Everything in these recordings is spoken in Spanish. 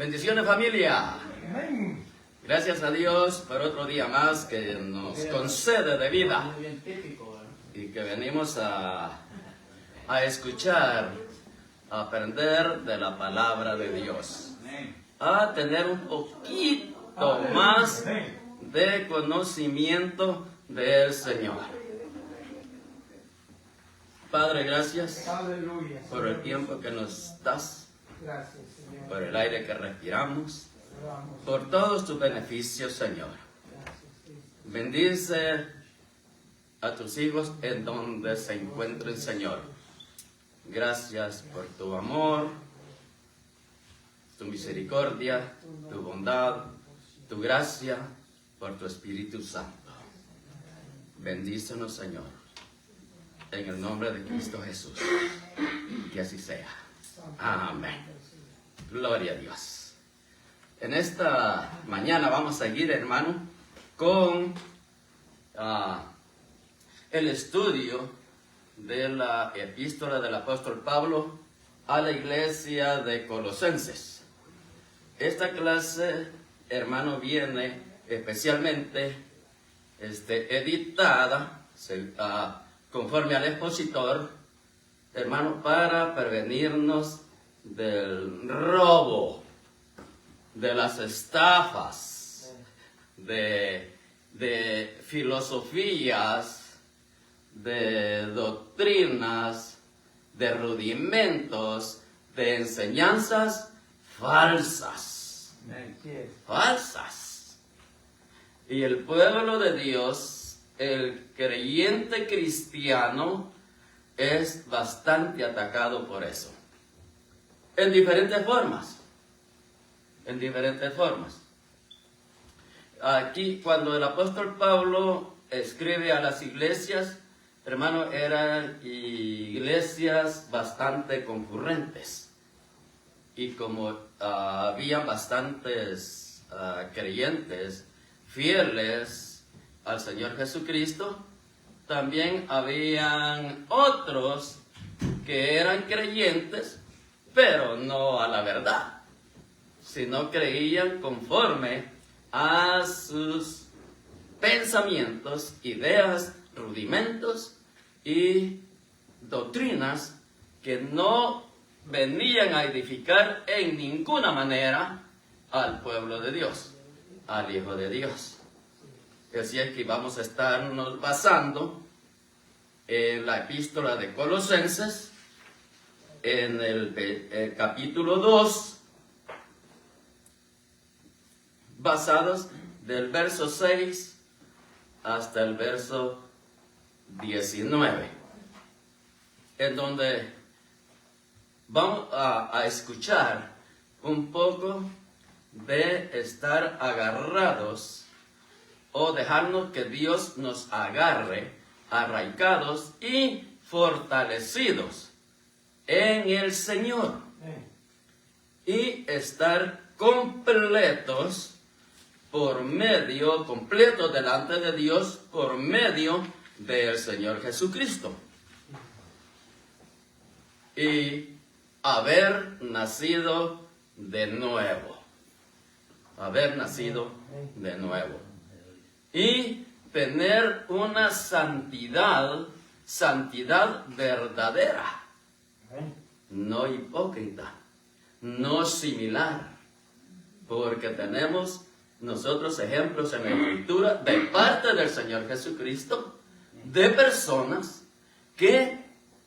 Bendiciones, familia. Amén. Gracias a Dios por otro día más que nos concede de vida y que venimos a escuchar, a aprender de la palabra de Dios, a tener un poquito más de conocimiento del Señor. Padre, gracias Aleluya. por el tiempo que nos das, Gracias, Señor. por el aire que respiramos, Oramos. por todos tus beneficios, Señor. Gracias, Cristo. Bendice a tus hijos en donde se encuentren, Señor. Gracias por tu amor, tu misericordia, tu bondad, tu gracia, por tu Espíritu Santo. Bendícenos, Señor, en el nombre de Cristo Jesús. Que así sea. Amén. Gloria a Dios. En esta mañana vamos a seguir, hermano, con el estudio de la epístola del apóstol Pablo a la iglesia de Colosenses. Esta clase, hermano, viene especialmente editada conforme al expositor, hermano, para prevenirnos del robo, de las estafas, de filosofías, de doctrinas, de rudimentos, de enseñanzas falsas. Falsas. Y el pueblo de Dios, el creyente cristiano, es bastante atacado por eso. En diferentes formas. En diferentes formas. Aquí, cuando el apóstol Pablo escribe a las iglesias, hermano, eran iglesias bastante concurrentes. Y como había bastantes creyentes fieles al Señor Jesucristo, también habían otros que eran creyentes, pero no a la verdad, sino creían conforme a sus pensamientos, ideas, rudimentos y doctrinas que no venían a edificar en ninguna manera al pueblo de Dios, al Hijo de Dios. Así es que vamos a estarnos basando en la epístola de Colosenses, en el capítulo 2, basados del verso 6 hasta el verso 19, en donde vamos a escuchar un poco de estar agarrados o dejarnos que Dios nos agarre, arraigados y fortalecidos en el Señor, y estar completos completos delante de Dios por medio del Señor Jesucristo, y haber nacido de nuevo, y tener una santidad verdadera, no hipócrita, no similar, porque tenemos nosotros ejemplos en la Escritura de parte del Señor Jesucristo, de personas que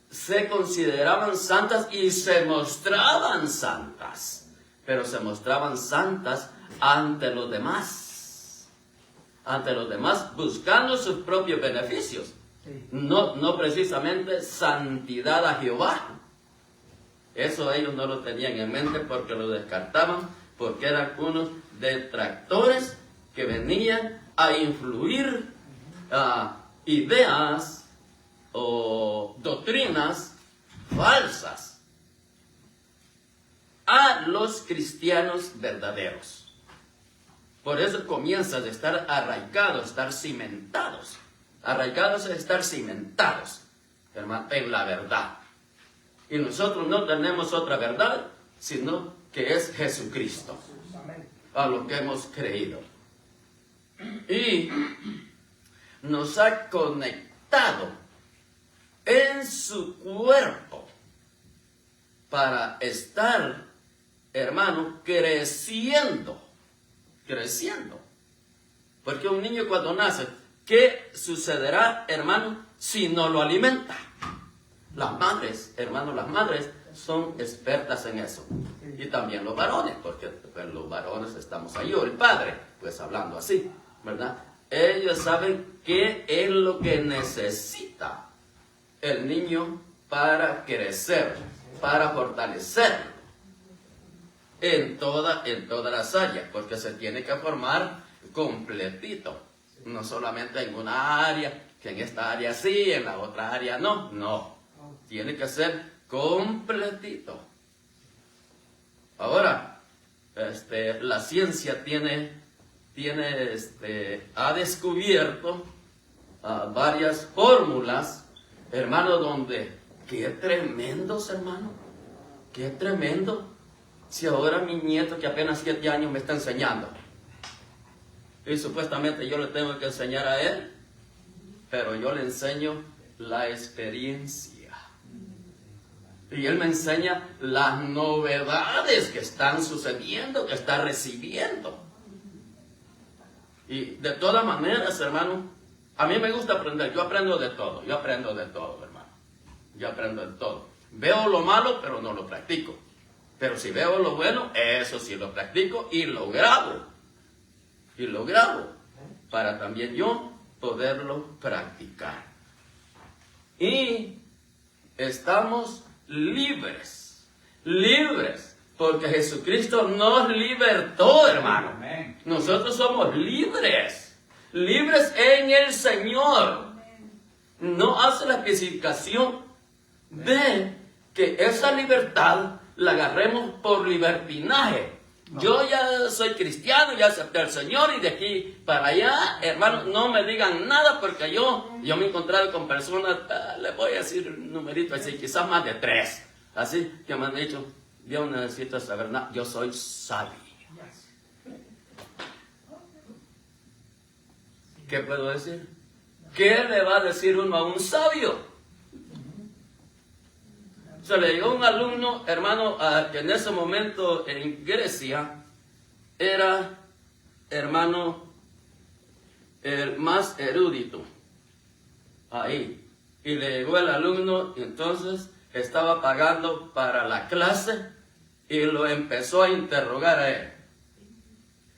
se consideraban santas y se mostraban santas, pero se mostraban santas ante los demás, buscando sus propios beneficios, no precisamente santidad a Jehová. Eso ellos no lo tenían en mente, porque lo descartaban, porque eran unos detractores que venían a influir ideas o doctrinas falsas a los cristianos verdaderos. Por eso comienzan a estar arraigados, estar cimentados. Arraigados es estar cimentados, hermano, en la verdad. Y nosotros no tenemos otra verdad sino que es Jesucristo, Amén. a lo que hemos creído. Y nos ha conectado en su cuerpo para estar, hermano, creciendo. Porque un niño cuando nace, ¿qué sucederá, hermano, si no lo alimenta? Las madres, hermano, las madres son expertas en eso. Y también los varones, porque pues, los varones estamos ahí, o el padre, pues hablando así, ¿verdad? Ellos saben qué es lo que necesita el niño para crecer, para fortalecerlo en todas las áreas, porque se tiene que formar completito, no solamente en una área, que en esta área sí, en la otra área no, tiene que ser completito. Ahora, la ciencia ha descubierto varias fórmulas, hermano, donde, qué tremendos, hermano, qué tremendo. Si ahora mi nieto, que apenas 7 años, me está enseñando, y supuestamente yo le tengo que enseñar a él, pero yo le enseño la experiencia. Y él me enseña las novedades que están sucediendo, que está recibiendo. Y de todas maneras, hermano, a mí me gusta aprender. Yo aprendo de todo, hermano. Yo aprendo de todo. Veo lo malo, pero no lo practico. Pero si veo lo bueno, eso sí lo practico y lo grabo. Para también yo poderlo practicar. Y estamos libres, porque Jesucristo nos libertó, hermano. Nosotros somos libres en el Señor. No hace la especificación de que esa libertad la agarremos por libertinaje. Yo ya soy cristiano, ya acepté al Señor, y de aquí para allá, hermano, no me digan nada, porque yo me he encontrado con personas, les voy a decir un numerito así, quizás más de 3, así que me han dicho: Dios necesita saber nada, yo soy sabio. ¿Qué puedo decir? ¿Qué le va a decir uno a un sabio? Se le llegó un alumno, hermano, que en ese momento en Grecia era, hermano, el más erudito. Ahí. Y le llegó el alumno, y entonces estaba pagando para la clase, y lo empezó a interrogar a él.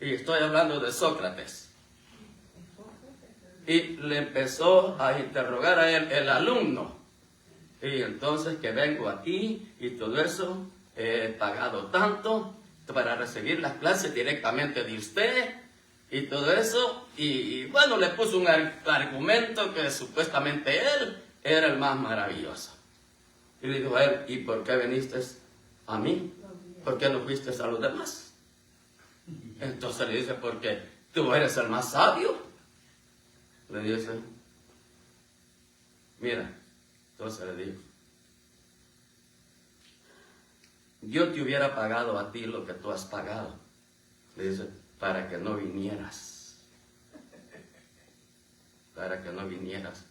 Y estoy hablando de Sócrates. Y le empezó a interrogar a él, el alumno. Y entonces, que vengo aquí y todo eso, he pagado tanto para recibir las clases directamente de usted y todo eso. Y bueno, le puso un argumento que supuestamente él era el más maravilloso. Y le dijo a él: ¿y por qué viniste a mí? ¿Por qué no fuiste a los demás? Entonces le dice: porque tú eres el más sabio. Le dice: mira. Entonces le digo: yo te hubiera pagado a ti lo que tú has pagado. Le dice: para que no vinieras. Para que no vinieras.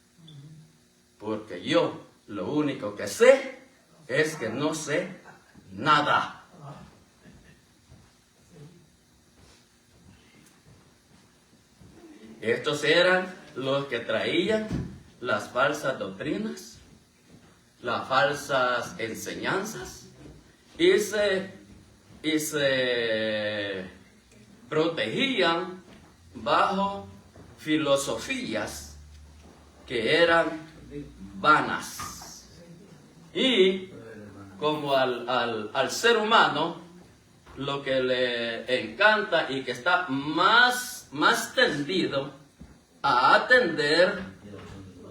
Porque yo lo único que sé es que no sé nada. Estos eran los que traían las falsas doctrinas, las falsas enseñanzas, y se protegían bajo filosofías que eran vanas. Y como al ser humano lo que le encanta y que está más tendido a atender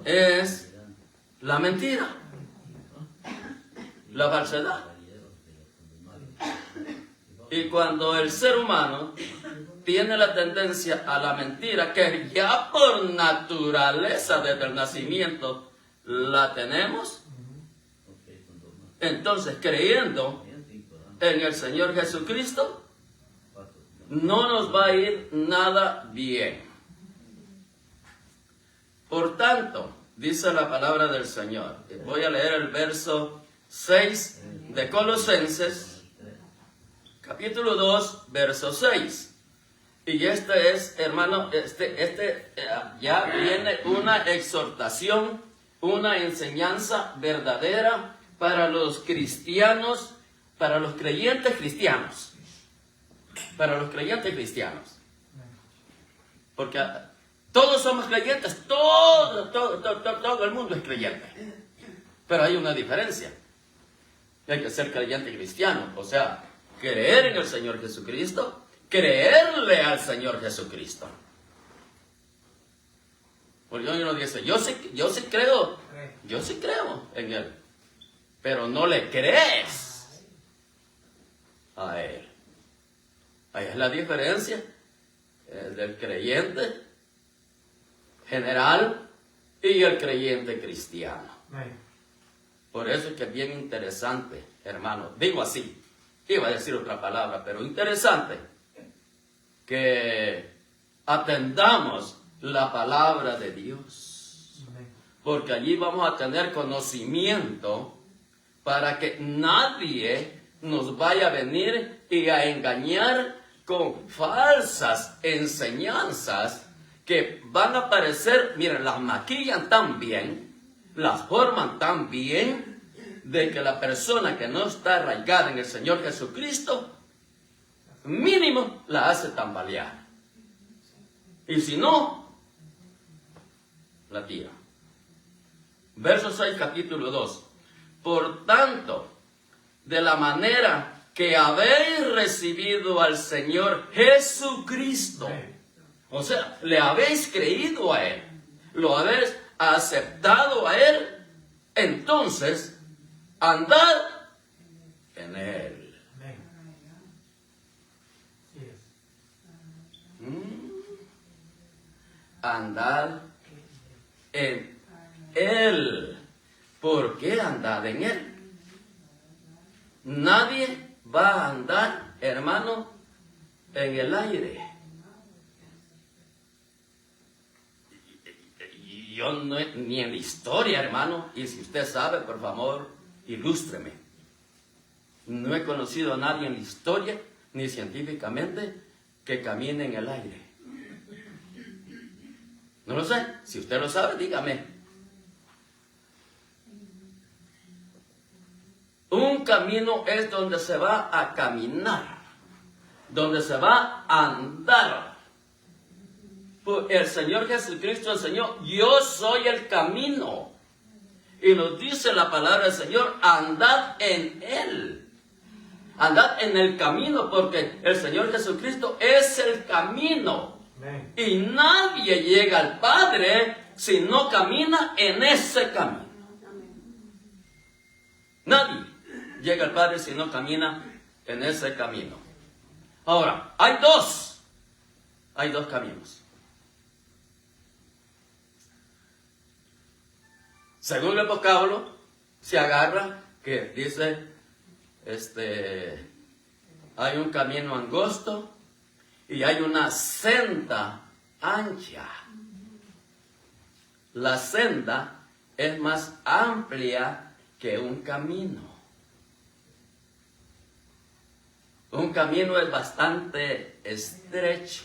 es la mentira, la falsedad. Y cuando el ser humano tiene la tendencia a la mentira, que ya por naturaleza desde el nacimiento la tenemos, entonces creyendo en el Señor Jesucristo, no nos va a ir nada bien. Por tanto, dice la palabra del Señor. Voy a leer el verso 6 de Colosenses, capítulo 2, verso 6. Y este es, hermano, ya viene una exhortación, una enseñanza verdadera para los cristianos, para los creyentes cristianos. Para los creyentes cristianos. Porque todos somos creyentes, todo el mundo es creyente. Pero hay una diferencia. Hay que ser creyente cristiano, o sea, creer en el Señor Jesucristo, creerle al Señor Jesucristo. Porque uno dice, yo sí creo en Él, pero no le crees a Él. Ahí es la diferencia del creyente general y el creyente cristiano. Por eso es que es bien interesante, hermano, digo así, iba a decir otra palabra, pero interesante, que atendamos la palabra de Dios. Porque allí vamos a tener conocimiento para que nadie nos vaya a venir y a engañar con falsas enseñanzas que van a parecer, miren, las maquillan tan bien, las forman tan bien, de que la persona que no está arraigada en el Señor Jesucristo, mínimo la hace tambalear. Y si no, la tira. Verso 6, capítulo 2. Por tanto, de la manera que habéis recibido al Señor Jesucristo, o sea, le habéis creído a Él, lo habéis aceptado a Él, entonces andad en Él. Andad en Él. ¿Por qué andad en Él? Nadie va a andar, hermano, en el aire. Yo no, ni en la historia, hermano, y si usted sabe, por favor, ilústreme. No he conocido a nadie en la historia, ni científicamente, que camine en el aire. No lo sé. Si usted lo sabe, dígame. Un camino es donde se va a caminar, donde se va a andar. Pues el Señor Jesucristo enseñó, yo soy el camino. Y nos dice la palabra del Señor, andad en Él. Andad en el camino, porque el Señor Jesucristo es el camino. Amén. Y nadie llega al Padre si no camina en ese camino. Nadie llega al Padre si no camina en ese camino. Ahora, hay dos caminos. Según el vocablo, se agarra que dice, hay un camino angosto y hay una senda ancha. La senda es más amplia que un camino. Un camino es bastante estrecho.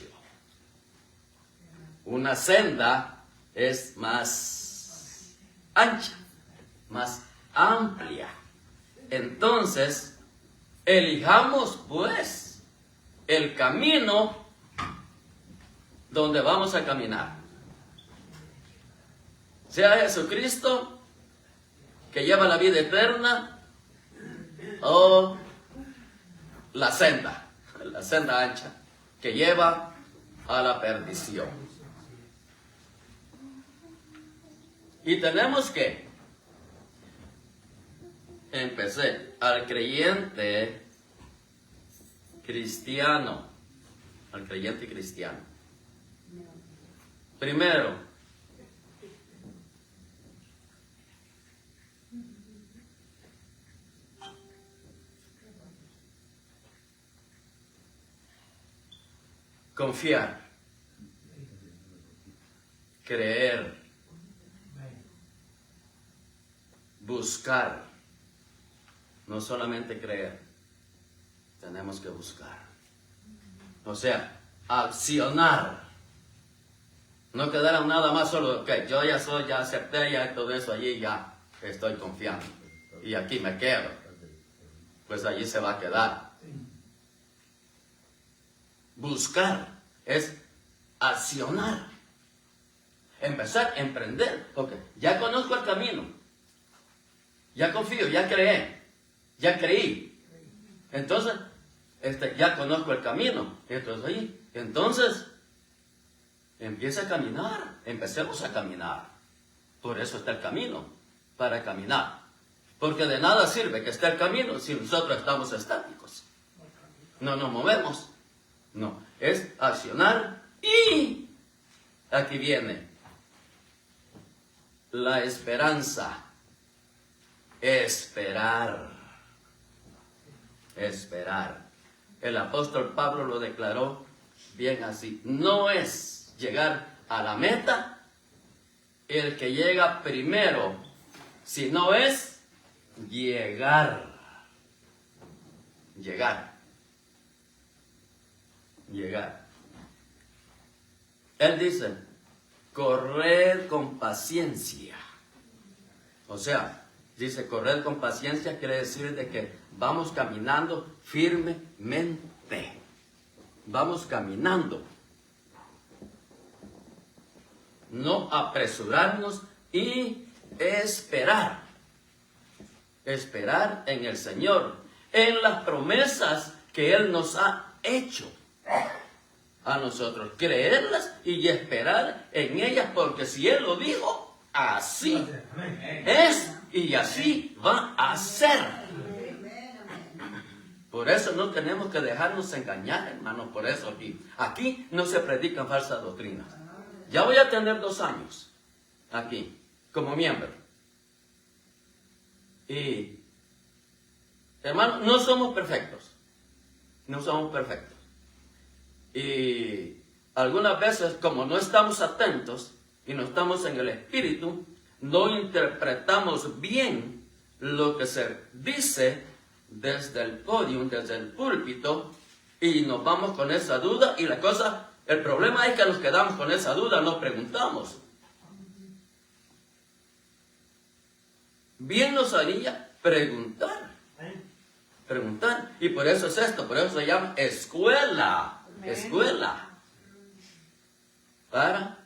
Una senda es más ancha, más amplia. Entonces, elijamos pues el camino donde vamos a caminar. Sea Jesucristo, que lleva la vida eterna, o la senda ancha, que lleva a la perdición. Y tenemos que al creyente cristiano. Primero, confiar, creer, buscar. No solamente creer, tenemos que buscar. O sea, accionar. No quedar nada más solo, ok, yo ya soy, ya acepté, ya todo eso allí, ya estoy confiando. Y aquí me quedo. Pues allí se va a quedar. Buscar es accionar. Empezar a emprender. Ok, ya conozco el camino. Ya confío, ya creí. Entonces, ya conozco el camino. Entonces, empieza a caminar. Empecemos a caminar. Por eso está el camino, para caminar. Porque de nada sirve que esté el camino si nosotros estamos estáticos. No nos movemos. No, es accionar y aquí viene la esperanza. Esperar. El apóstol Pablo lo declaró bien así. No es llegar a la meta el que llega primero, sino es llegar. Él dice, correr con paciencia. O sea, dice, correr con paciencia quiere decir de que vamos caminando firmemente. Vamos caminando. No apresurarnos y esperar. Esperar en el Señor, en las promesas que Él nos ha hecho a nosotros. Creerlas y esperar en ellas, porque si Él lo dijo, así es y así va a ser. Por eso no tenemos que dejarnos engañar, hermanos. Por eso aquí no se predican falsas doctrinas. Ya voy a tener 2 años aquí como miembro. Y, hermanos, no somos perfectos. Y algunas veces, como no estamos atentos y no estamos en el Espíritu, no interpretamos bien lo que se dice desde el podio, desde el púlpito, y nos vamos con esa duda. Y el problema es que nos quedamos con esa duda, no preguntamos. Bien nos haría preguntar. Y por eso es esto, por eso se llama escuela. Para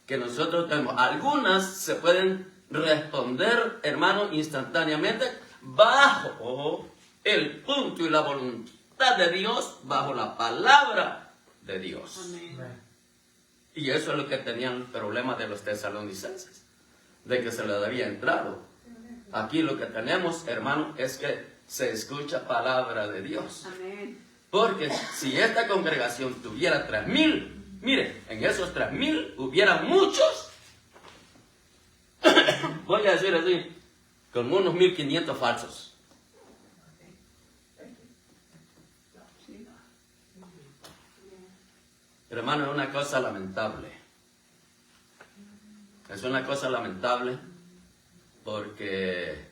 que nosotros tenemos. Algunas se pueden responder, hermano, instantáneamente, bajo el punto y la voluntad de Dios, bajo la palabra de Dios. Amén. Y eso es lo que tenían el problema de los tesalonicenses, de que se les había entrado. Aquí lo que tenemos, hermano, es que se escucha palabra de Dios. Amén. Porque si esta congregación tuviera 3,000, mire, en esos 3,000 hubiera muchos, voy a decir así, como unos 1,500 falsos. Hermano, es una cosa lamentable. Es una cosa lamentable porque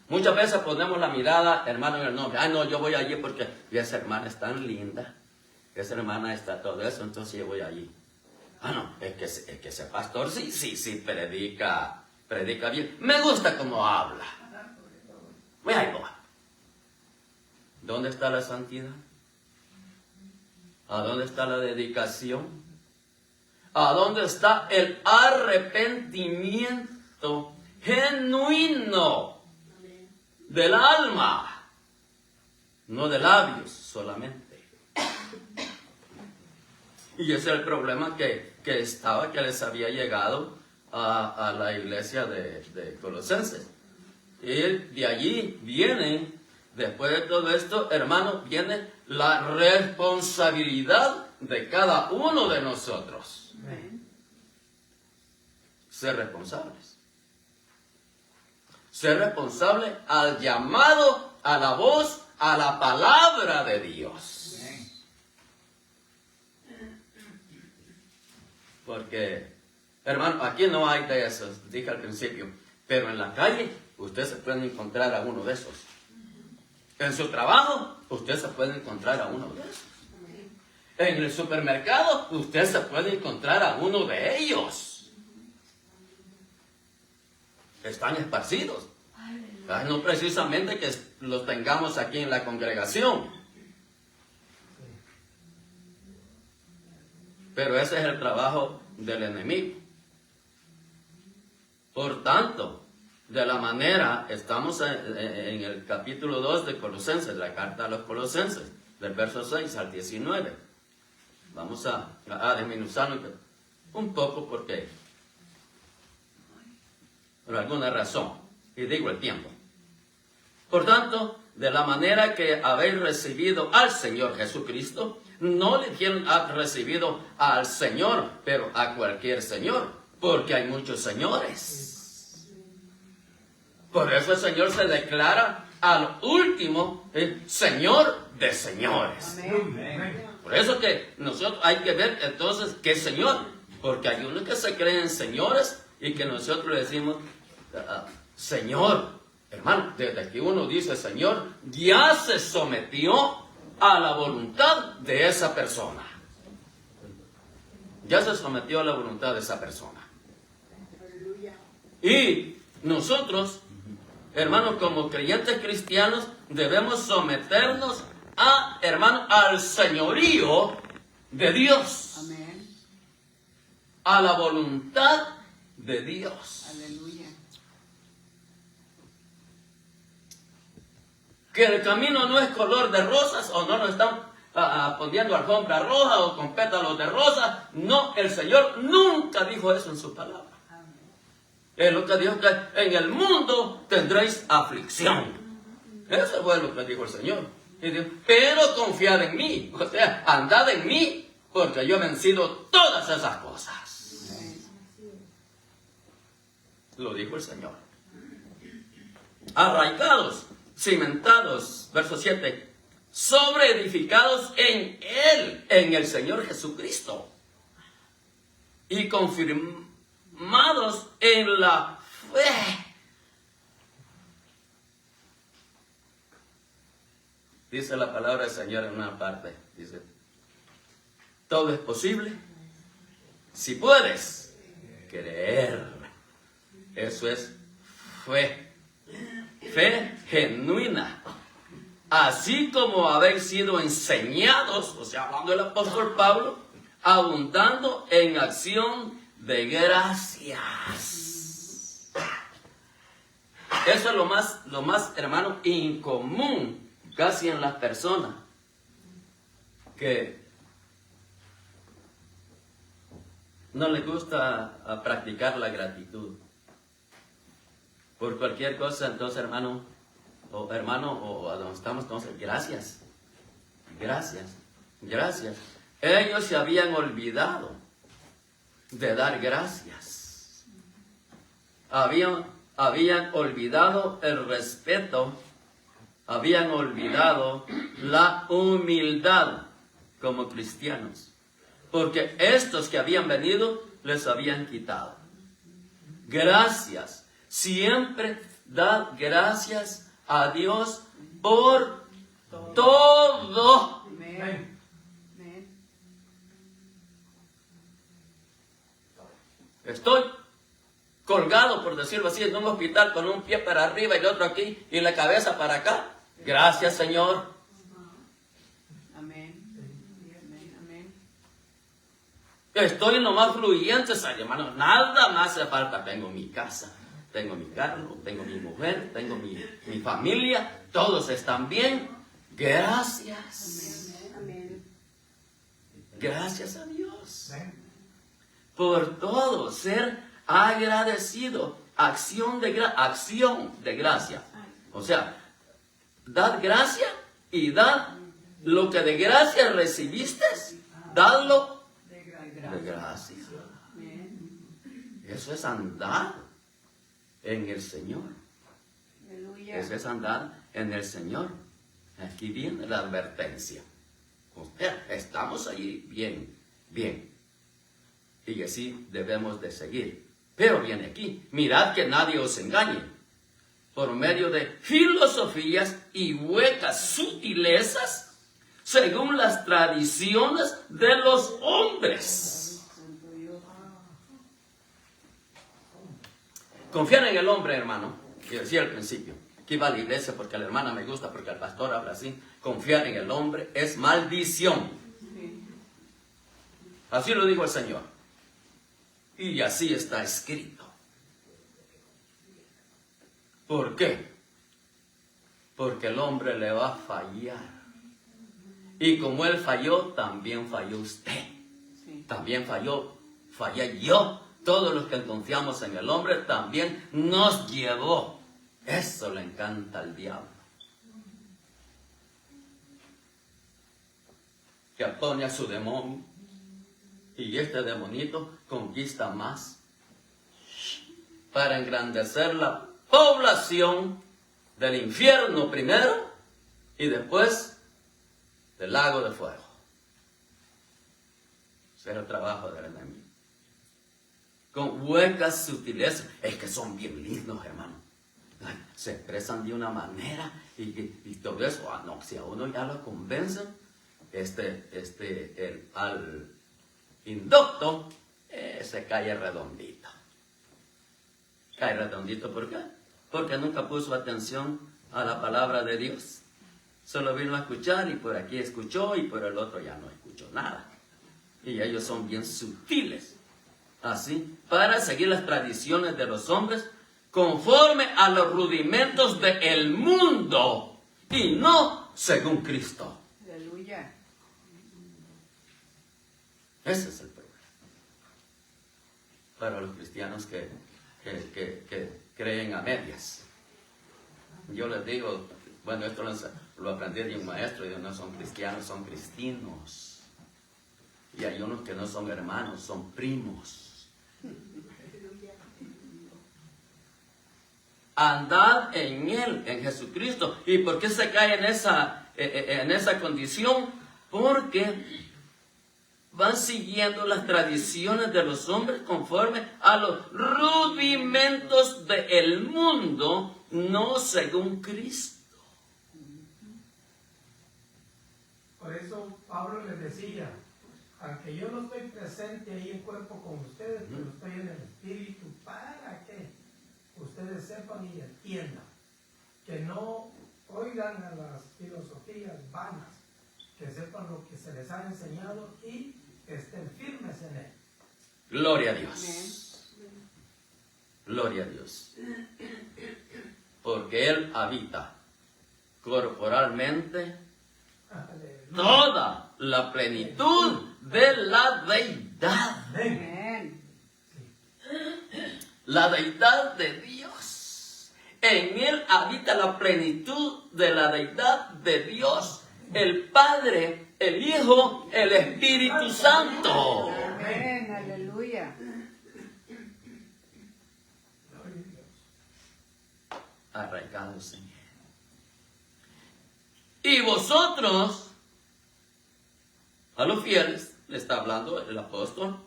muchas veces ponemos la mirada, hermano, en el nombre. Ay, no, yo voy allí porque esa hermana es tan linda. Esa hermana está todo eso, entonces yo voy allí. Ah, no, es que ese pastor sí, predica bien. Me gusta cómo habla. Ahí voy. ¿Dónde está la santidad? ¿A dónde está la dedicación? ¿A dónde está el arrepentimiento genuino del alma? No de labios solamente. Y ese es el problema que les había llegado a la iglesia de Colosenses. Y de allí vienen, después de todo esto, hermano, viene la responsabilidad de cada uno de nosotros. Ser responsables. Ser responsable al llamado, a la voz, a la palabra de Dios. Porque, hermano, aquí no hay de esos, dije al principio, pero en la calle usted se puede encontrar a uno de esos. En su trabajo usted se puede encontrar a uno de esos. En el supermercado usted se puede encontrar a uno de ellos. Están esparcidos. No precisamente que los tengamos aquí en la congregación. Pero ese es el trabajo del enemigo. Por tanto, de la manera, estamos en el capítulo 2 de Colosenses, la carta a los Colosenses, del verso 6 al 19. Vamos a desmenuzarlo un poco porque, por alguna razón, y digo el tiempo. Por tanto, de la manera que habéis recibido al Señor Jesucristo, no le dijeron recibido al Señor, pero a cualquier Señor, porque hay muchos señores. Por eso el Señor se declara al último Señor de señores. Amén. Por eso que nosotros hay que ver entonces qué Señor, porque hay unos que se creen señores y que nosotros le decimos Señor. Hermano, desde que uno dice Señor, ya se sometió a la voluntad de esa persona. Ya se sometió a la voluntad de esa persona. Y nosotros, hermanos, como creyentes cristianos, debemos someternos al señorío de Dios. Amén. A la voluntad de Dios. Aleluya. Que el camino no es color de rosas, o no nos están poniendo alfombra roja o con pétalos de rosa. No, el Señor nunca dijo eso en su palabra. Es lo que dijo, que en el mundo tendréis aflicción. Eso fue lo que dijo el Señor. Y dijo, pero confiad en mí, o sea, andad en mí, porque yo he vencido todas esas cosas. Lo dijo el Señor. Arraigados, cimentados, verso 7, sobreedificados en Él, en el Señor Jesucristo, y confirmados en la fe. Dice la palabra del Señor en una parte, dice, todo es posible si puedes creer. Eso es fe. Fe genuina. Así como habéis sido enseñados, o sea, hablando del apóstol Pablo, abundando en acción de gracias. Eso es lo más, hermano, incomún casi en las personas, que no les gusta practicar la gratitud. Por cualquier cosa, entonces, hermano, o a donde estamos, entonces, gracias. Ellos se habían olvidado de dar gracias. Habían olvidado el respeto, habían olvidado la humildad como cristianos. Porque estos que habían venido les habían quitado. Gracias. Siempre dad gracias a Dios por todo. Amén. Amén. Estoy colgado, por decirlo así, en un hospital con un pie para arriba y el otro aquí y la cabeza para acá. Gracias, Señor. Amén. Amén. Amén. Estoy en lo más fluyente, hermano. Nada más hace falta. Tengo mi casa, tengo mi carro, tengo mi mujer, tengo mi familia. Todos están bien. Gracias. Amén. Gracias a Dios. Por todo, ser agradecido. Acción de gracia. O sea, dad gracia y dad lo que de gracia recibiste, dadlo De de gracia. Amén. Eso es andar en el Señor. Aleluya. Eso es andar en el Señor. Aquí viene la advertencia. O sea, estamos allí bien. Y así debemos de seguir. Pero viene aquí, mirad que nadie os engañe por medio de filosofías y huecas sutilezas, según las tradiciones de los hombres. Santo Dios. Confiar en el hombre, hermano, que decía al principio, que iba a la iglesia porque a la hermana me gusta, porque el pastor habla así. Confiar en el hombre es maldición. Sí. Así lo dijo el Señor. Y así está escrito. ¿Por qué? Porque el hombre le va a fallar. Y como él falló, también falló usted. Sí. También fallé yo. Todos los que confiamos en el hombre también nos llevó. Eso le encanta al diablo. Que pone a su demonio. Y este demonito conquista más. Para engrandecer la población del infierno primero y después del lago de fuego. Ese es el trabajo del enemigo. Con huecas sutilezas. Es que son bien lindos, hermano. Se expresan de una manera y todo eso. No, si a uno ya lo convencen, al inducto se cae redondito. Cae redondito, ¿por qué? Porque nunca puso atención a la palabra de Dios. Solo vino a escuchar y por aquí escuchó y por el otro ya no escuchó nada. Y ellos son bien sutiles. Así, para seguir las tradiciones de los hombres conforme a los rudimentos del mundo y no según Cristo. Aleluya. Ese es el problema. Para los cristianos que creen a medias. Yo les digo, bueno, esto lo aprendí de un maestro, y no son cristianos, son cristinos. Y hay unos que no son hermanos, son primos. Andad en Él, en Jesucristo. ¿Y por qué se cae en esa condición? Porque van siguiendo las tradiciones de los hombres conforme a los rudimentos del mundo, no según Cristo. Por eso Pablo les decía, aunque yo no estoy presente ahí en cuerpo con ustedes, pero estoy en el espíritu, para que ustedes sepan y entiendan, que no oigan a las filosofías vanas, que sepan lo que se les ha enseñado y estén firmes en él. Gloria a Dios. Gloria a Dios. Porque Él habita corporalmente Aleluya. toda la plenitud de la deidad. Amén. La deidad de Dios. En Él habita la plenitud de la deidad de Dios. El Padre, el Hijo, el Espíritu Santo. Amén. Aleluya. Arraigados en Él. Y vosotros, a los fieles, le está hablando el apóstol,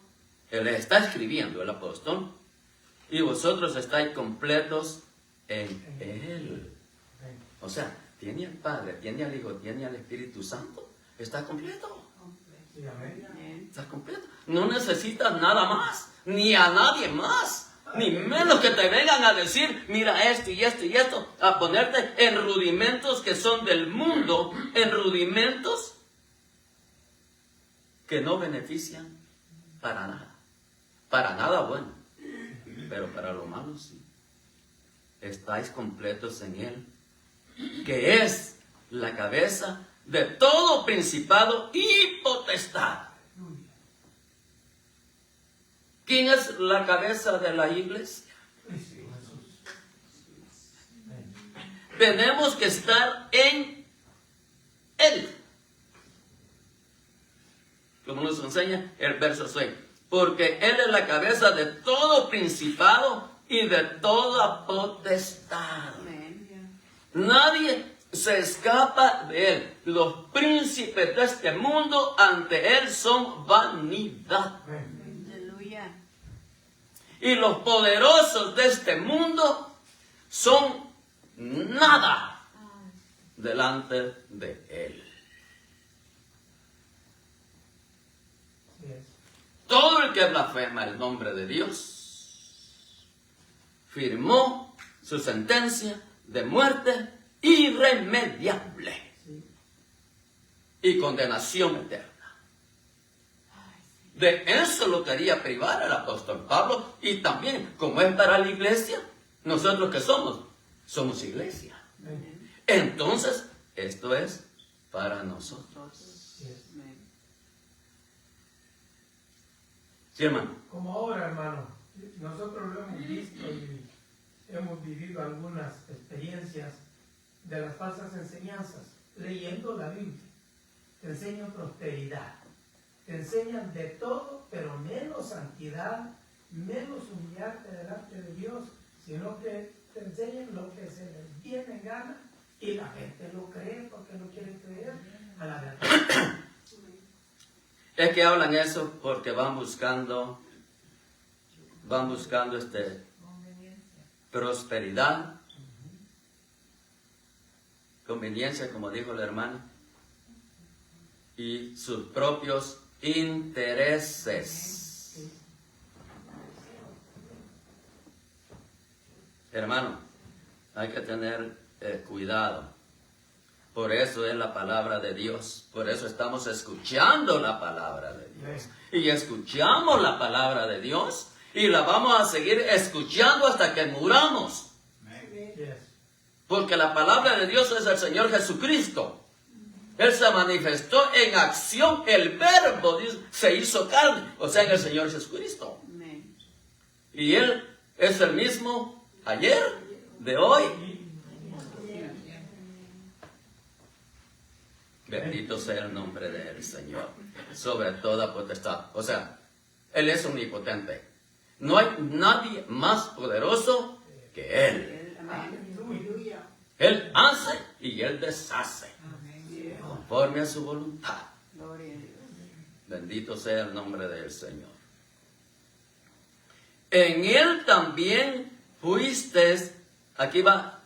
él le está escribiendo el apóstol, y vosotros estáis completos en Él. O sea, tiene al Padre, tiene al Hijo, tiene al Espíritu Santo, está completo. Sí, amén. Amén. Estás completo. No necesitas nada más, ni a nadie más, ni menos que te vengan a decir, mira esto y esto y esto, a ponerte en rudimentos que son del mundo, en rudimentos que no benefician para nada bueno, pero para lo malo sí. Estáis completos en Él, que es la cabeza de todo principado y potestad. ¿Quién es la cabeza de la iglesia? Tenemos que estar en Él. Como nos enseña el verso 6. Porque Él es la cabeza de todo principado y de toda potestad. Amén. Nadie se escapa de Él. Los príncipes de este mundo ante Él son vanidad. Amén. Aleluya. y los poderosos de este mundo son nada delante de Él. Así es. Todo el que blasfema el nombre de Dios firmó su sentencia de muerte irremediable Sí. y condenación eterna. De eso lo quería privar el apóstol Pablo, y también, como es para la iglesia, nosotros que somos iglesia. Amén. Entonces, esto es para nosotros. Así es. Amén. ¿Sí, hermano? Como ahora, hermano, nosotros lo hemos visto y hemos vivido algunas experiencias de las falsas enseñanzas, leyendo la Biblia. Te enseñan prosperidad, te enseñan de todo, pero menos santidad, menos humillarte delante de Dios, sino que te enseñan lo que se les viene en gana y la gente lo cree porque no quiere creer a la verdad. Es que hablan eso porque van buscando prosperidad, conveniencia, como dijo la hermana, y sus propios intereses. Hermano, hay que tener cuidado. Por eso es la palabra de Dios. Por eso estamos escuchando la palabra de Dios. Y escuchamos la palabra de Dios y la vamos a seguir escuchando hasta que muramos. Yes. Porque la palabra de Dios es el Señor Jesucristo. Él se manifestó en acción, el verbo se hizo carne, o sea, en el Señor Jesucristo. Amén. Y Él es el mismo ayer, de hoy. Bendito sea el nombre del Señor, sobre toda potestad. O sea, Él es omnipotente. No hay nadie más poderoso que Él. Amén. Él hace y Él deshace, conforme a su voluntad. Gloria a Dios. Bendito sea el nombre del Señor. En Él también fuisteis, aquí va,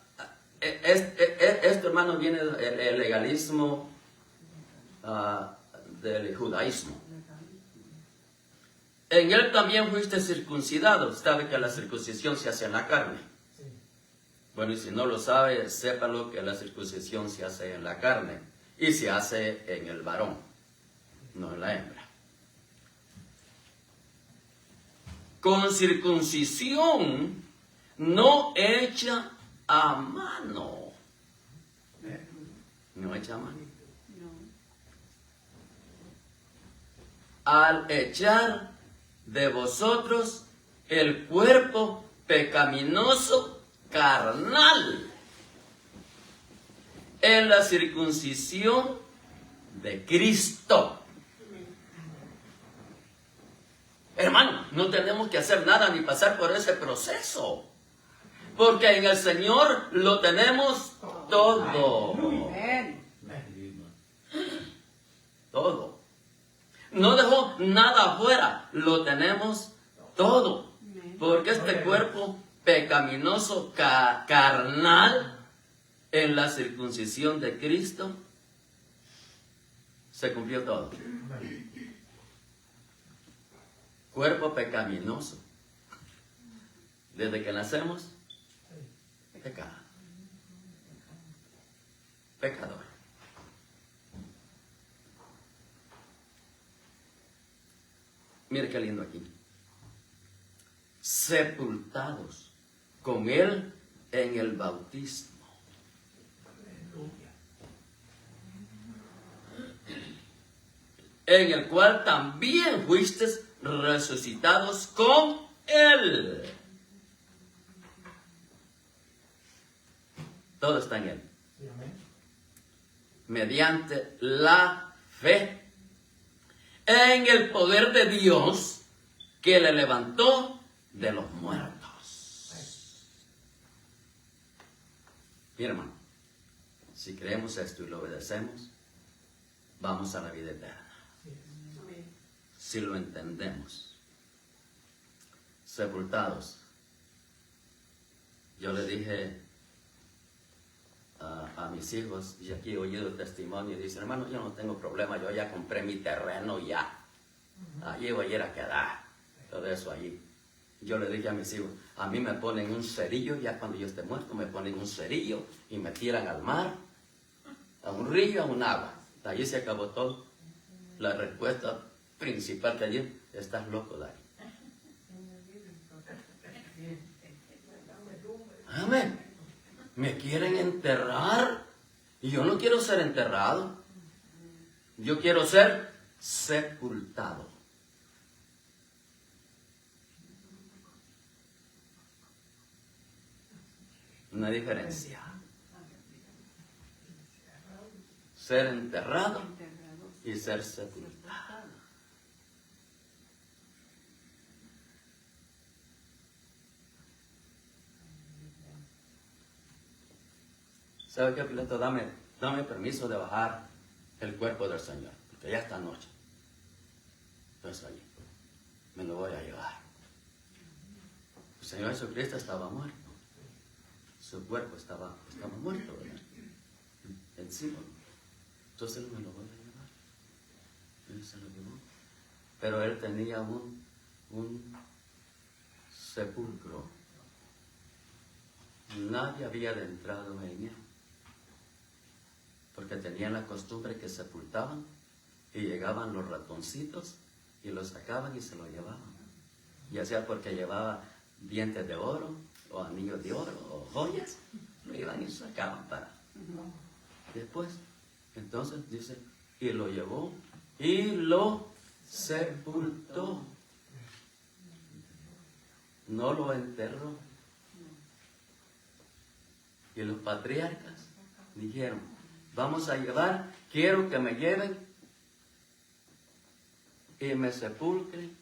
esto, hermano, viene el legalismo del judaísmo. En Él también fuiste circuncidados. Sabe que la circuncisión se hace en la carne. Sí. Bueno, y si no lo sabe, sépalo que la circuncisión se hace en la carne y se hace en el varón, no en la hembra. Con circuncisión no hecha a mano. No hecha a mano. No. Al echar de vosotros el cuerpo pecaminoso carnal en la circuncisión de Cristo. Hermano, no tenemos que hacer nada ni pasar por ese proceso, porque en el Señor lo tenemos todo. Amén. Todo. No dejó nada afuera, lo tenemos todo. Porque este cuerpo pecaminoso carnal en la circuncisión de Cristo se cumplió todo. Cuerpo pecaminoso. Desde que nacemos, pecado. Pecador. Mire qué lindo aquí. Sepultados con Él en el bautismo. En el cual también fuisteis resucitados con Él. Todo está en Él. Sí, amén. Mediante la fe en el poder de Dios que le levantó de los muertos. Bien, hermano, si creemos esto y lo obedecemos, vamos a la vida eterna. Si lo entendemos. sepultados. Yo le dije a mis hijos, y aquí he oído el testimonio, y dicen, hermano, yo no tengo problema, yo ya compré mi terreno ya. Allí voy a ir a quedar, todo eso allí. Yo le dije a mis hijos, a mí me ponen un cerillo, ya cuando yo esté muerto, me ponen un cerillo y me tiran al mar, a un río, a un agua. Allí se acabó todo. La respuesta principal que allí, estás loco, Dari. Amén. Me quieren enterrar y yo no quiero ser enterrado. Yo quiero ser sepultado. Una diferencia. Ser enterrado y ser sepultado. ¿Sabe qué, Pilato? Dame permiso de bajar el cuerpo del Señor, porque ya esta noche. Entonces allí me lo voy a llevar. El Señor Jesucristo estaba muerto. Su cuerpo estaba muerto, ¿verdad? Encima. Entonces me lo voy a llevar. Él se lo llevó. Pero él tenía un sepulcro. Nadie había entrado en él. Porque tenían la costumbre que sepultaban y llegaban los ratoncitos y lo sacaban y se lo llevaban. Ya sea porque llevaba dientes de oro o anillos de oro o joyas, lo iban y sacaban para después. Entonces dice, y lo llevó y lo sepultó. No lo enterró. Y los patriarcas dijeron, vamos a llevar, quiero que me lleven y me sepulcren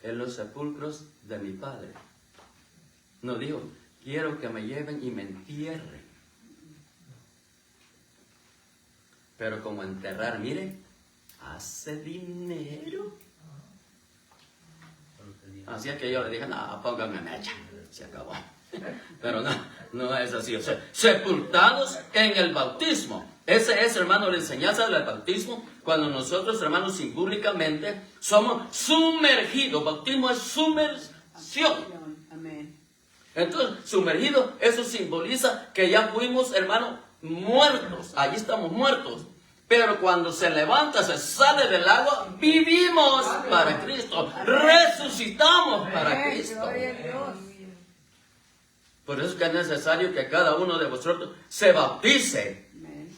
en los sepulcros de mi padre. No dijo, quiero que me lleven y me entierren. Pero como enterrar, mire, hace dinero. Así es que yo le dije, no, pónganme mecha, se acabó. Pero no es así. O sea, sepultados en el bautismo. Ese es, hermano, la enseñanza del bautismo. Cuando nosotros, hermanos, simbólicamente somos sumergidos. Bautismo es sumersión. Amén. Entonces, sumergido, eso simboliza que ya fuimos, hermanos, muertos. Allí estamos muertos. Pero cuando se levanta, se sale del agua, vivimos para Cristo. Resucitamos para Cristo. Gloria a Dios. Por eso es que es necesario que cada uno de vosotros se bautice. Amén.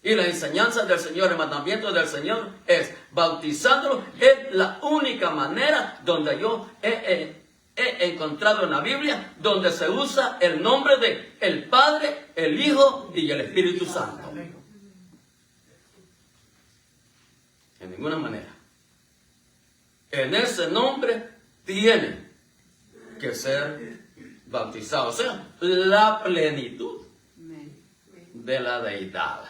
Y la enseñanza del Señor, el mandamiento del Señor es bautizándolo. Es la única manera donde yo he encontrado en la Biblia donde se usa el nombre de el Padre, el Hijo y el Espíritu Santo. En ninguna manera. En ese nombre tiene que ser bautizado, o sea, la plenitud de la deidad,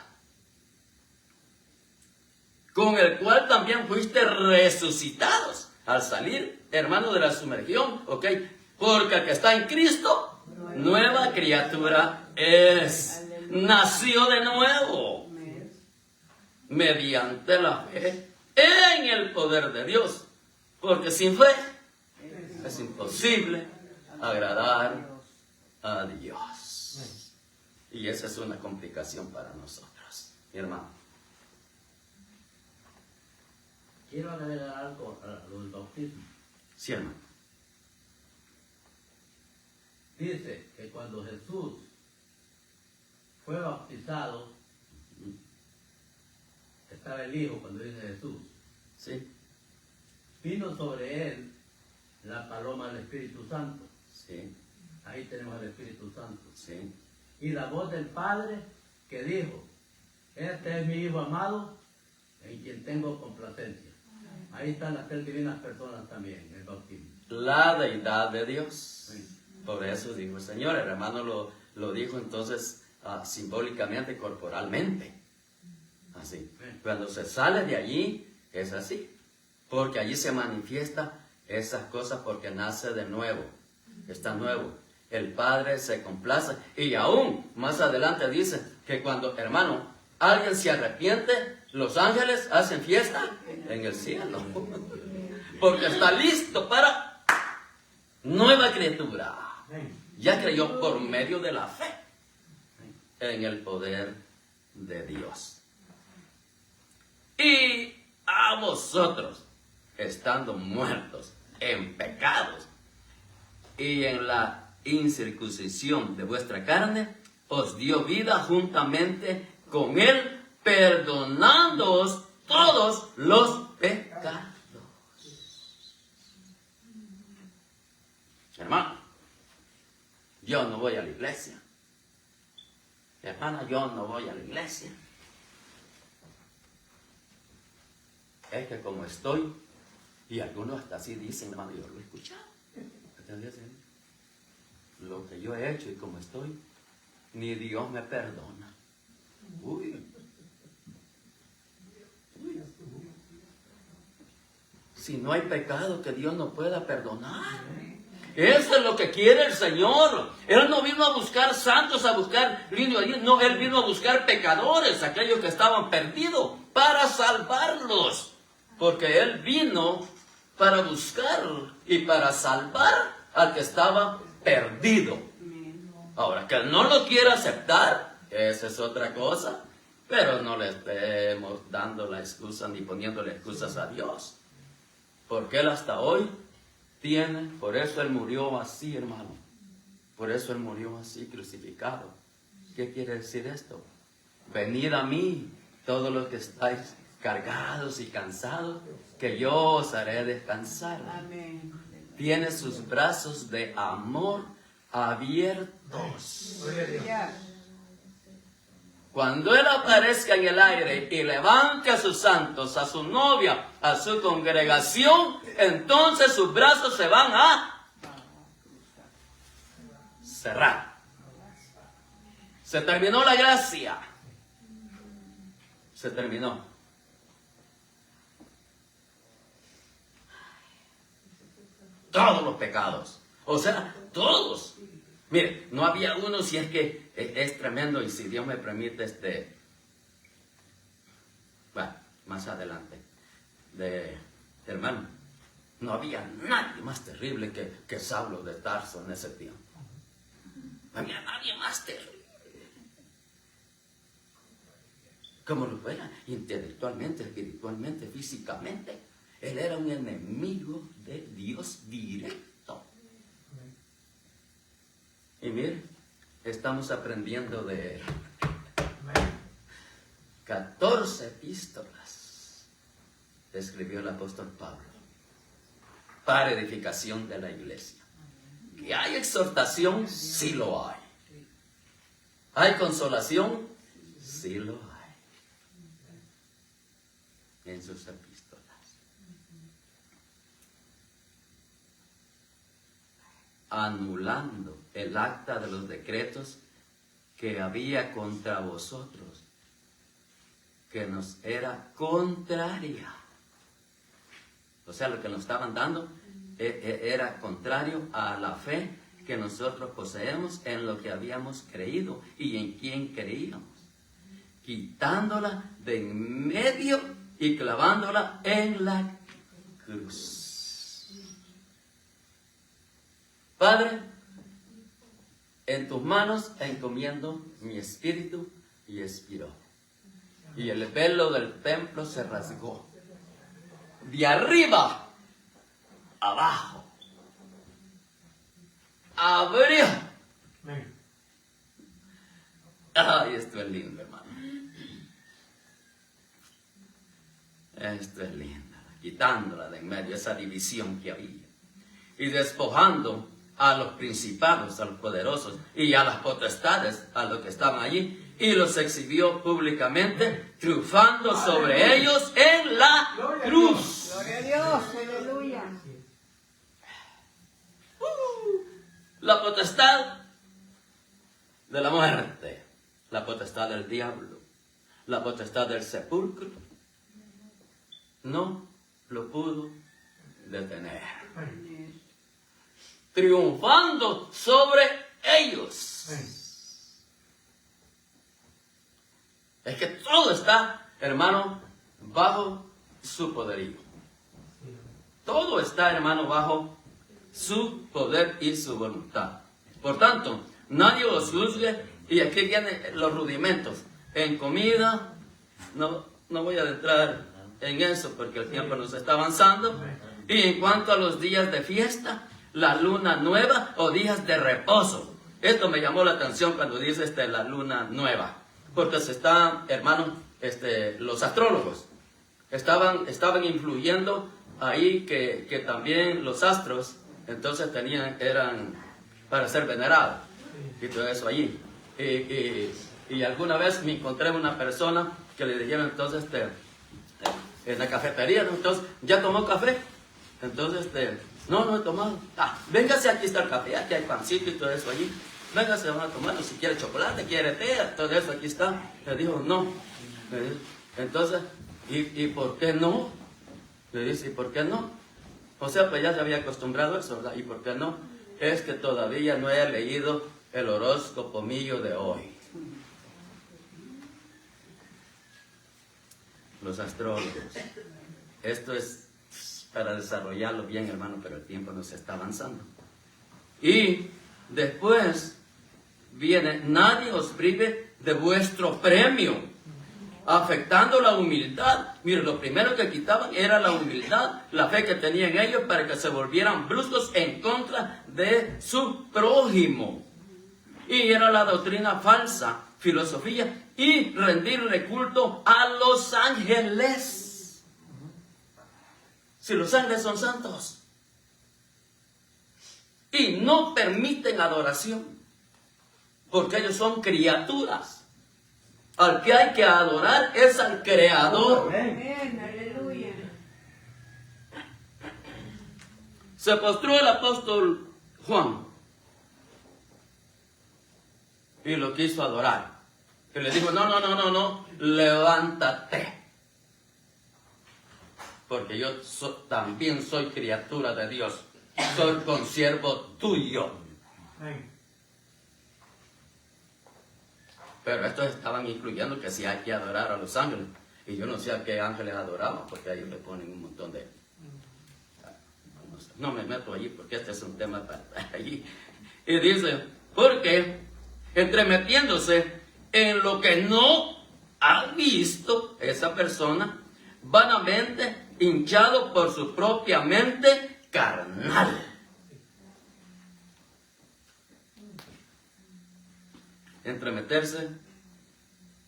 con el cual también fuiste resucitados al salir, hermano, de la sumergión, ¿ok? Porque el que está en Cristo, nueva criatura es, nació de nuevo, mediante la fe en el poder de Dios, porque sin fe es imposible agradar a Dios. Y esa es una complicación para nosotros, mi hermano. Quiero agregar algo a lo del bautismo. Sí, hermano. Dice que cuando Jesús fue bautizado, estaba el Hijo cuando dice Jesús. Sí, Vino sobre él la paloma del Espíritu Santo. sí, Ahí tenemos al Espíritu Santo. sí. Y la voz del Padre que dijo, este es mi Hijo amado, en quien tengo complacencia. Ahí están las tres divinas personas también, en el bautismo. La deidad de Dios. Sí. Por eso dijo el Señor. El hermano lo dijo entonces simbólicamente, corporalmente. Así. Cuando se sale de allí, es así. porque allí se manifiesta esas cosas porque nace de nuevo, está nuevo. El Padre se complace y aún más adelante dice que cuando, hermano, alguien se arrepiente, los ángeles hacen fiesta en el cielo, porque está listo para nueva criatura. Ya creyó por medio de la fe en el poder de Dios. Y a vosotros, estando muertos en pecados y en la incircuncisión de vuestra carne, os dio vida juntamente con Él, perdonándoos todos los pecados. Hermano, yo no voy a la iglesia. Hermana, yo no voy a la iglesia. Es que como estoy, y algunos hasta así dicen, hermano, yo lo he escuchado. Lo que yo he hecho y como estoy, ni Dios me perdona. Uy. Si no hay pecado que Dios no pueda perdonar. Eso es lo que quiere el Señor. Él no vino a buscar santos, a buscar lindos. No, Él vino a buscar pecadores, aquellos que estaban perdidos, para salvarlos. Porque Él vino para buscar y para salvar al que estaba perdido. Ahora, que Él no lo quiera aceptar, esa es otra cosa. Pero no le estemos dando la excusa ni poniéndole excusas a Dios. Porque Él hasta hoy tiene, por eso Él murió así, hermano. Por eso Él murió así, crucificado. ¿Qué quiere decir esto? Venid a mí, todos los que estáis cargados y cansados, que yo os haré descansar. Amén. Tiene sus brazos de amor abiertos. Ya. Cuando Él aparezca en el aire y levante a sus santos, a su novia, a su congregación, entonces sus brazos se van a cerrar. Se terminó la gracia. Se terminó. Todos los pecados. O sea, todos. Mire, no había uno, si es que es tremendo, y si Dios me permite, bueno, más adelante, hermano, no había nadie más terrible que Saulo de Tarso en ese tiempo. No había nadie más terrible. Como lo fuera, intelectualmente, espiritualmente, físicamente. Él era un enemigo de Dios directo. Y mire, estamos aprendiendo de él. 14 epístolas escribió el apóstol Pablo para edificación de la iglesia. ¿Que hay exhortación? Sí lo hay. ¿Hay consolación? Sí lo hay. En sus epístolas. Anulando el acta de los decretos que había contra vosotros, que nos era contraria. O sea, lo que nos estaban dando era contrario a la fe que nosotros poseemos en lo que habíamos creído y en quien creíamos, quitándola de en medio y clavándola en la cruz. Padre, en tus manos encomiendo mi espíritu, y expiró. Y el velo del templo se rasgó. De arriba, abajo. Abrió. Ay, esto es lindo, hermano. Esto es lindo. Quitándola de en medio, esa división que había. Y despojando a los principados, a los poderosos y a las potestades, a los que estaban allí, y los exhibió públicamente, triunfando sobre ellos en la cruz. Gloria a Dios. Aleluya. La potestad de la muerte, la potestad del diablo, la potestad del sepulcro, no lo pudo detener, Amén. triunfando sobre ellos. Amén. Es que todo está, hermano, bajo su poderío. Sí. Todo está, hermano, bajo su poder y su voluntad. Por tanto, nadie os juzgue, y aquí vienen los rudimentos. En comida, no voy a entrar en eso porque el tiempo nos está avanzando. Y en cuanto a los días de fiesta, la luna nueva o días de reposo. Esto me llamó la atención cuando dice la luna nueva. Porque se están, hermano, los astrólogos estaban influyendo ahí que también los astros, entonces eran para ser venerados. Y todo eso allí. Y alguna vez me encontré una persona que le dijeron entonces en la cafetería, ¿no? Entonces, ¿ya tomó café? Entonces, no he tomado. Véngase, aquí está el café, aquí hay pancito y todo eso allí. Véngase, van a tomarlo, si quiere chocolate, quiere té, todo eso aquí está. Le dijo, no. Le dijo, entonces, ¿y por qué no? Le dice, ¿y por qué no? O sea, pues ya se había acostumbrado a eso, ¿verdad? ¿Y por qué no? Es que todavía no he leído el horóscopo mío de hoy. Los astrólogos. Esto es para desarrollarlo bien, hermano, pero el tiempo nos está avanzando. Y después viene, nadie os prive de vuestro premio, afectando la humildad. Mire, lo primero que quitaban era la humildad, la fe que tenían ellos para que se volvieran bruscos en contra de su prójimo. Y era la doctrina falsa, filosofía, y rendirle culto a los ángeles. Si los ángeles son santos y no permiten adoración, porque ellos son criaturas. Al que hay que adorar es al Creador. Amén, aleluya. Se postró el apóstol Juan y lo quiso adorar. Y le dijo, no, levántate. Porque yo también soy criatura de Dios. Soy consiervo tuyo. Amén. Pero estos estaban incluyendo que si hay que adorar a los ángeles. Y yo no sé a qué ángeles adoraban, porque a ellos le ponen un montón de... No me meto allí, porque este es un tema para allí. Y dice, porque entremetiéndose en lo que no ha visto esa persona, vanamente hinchado por su propia mente carnal. Entremeterse,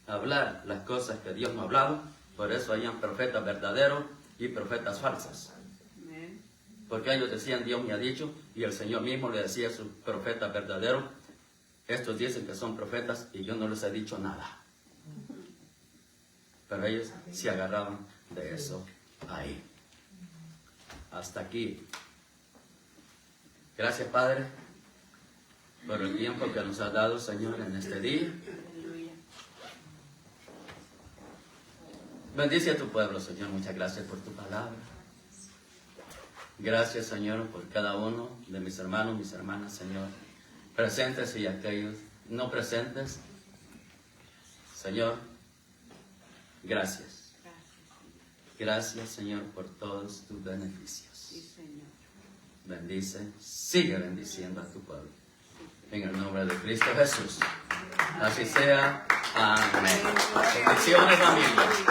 hablar las cosas que Dios no ha hablado, por eso hayan profetas verdaderos y profetas falsas. Amén. Porque ellos decían, Dios me ha dicho, y el Señor mismo le decía a sus profetas verdaderos, estos dicen que son profetas y yo no les he dicho nada. Pero ellos se agarraban de eso ahí. Hasta aquí. Gracias, Padre, por el tiempo que nos has dado, Señor, en este día. Aleluya. Bendice a tu pueblo, Señor. Muchas gracias por tu palabra. Gracias, Señor, por cada uno de mis hermanos, mis hermanas, Señor. Presentes y aquellos no presentes. Señor, gracias. Gracias, Señor, por todos tus beneficios. Sí, Señor. Bendice, sigue bendiciendo a tu pueblo. En el nombre de Cristo Jesús. Así sea. Amén. Bendiciones, familia.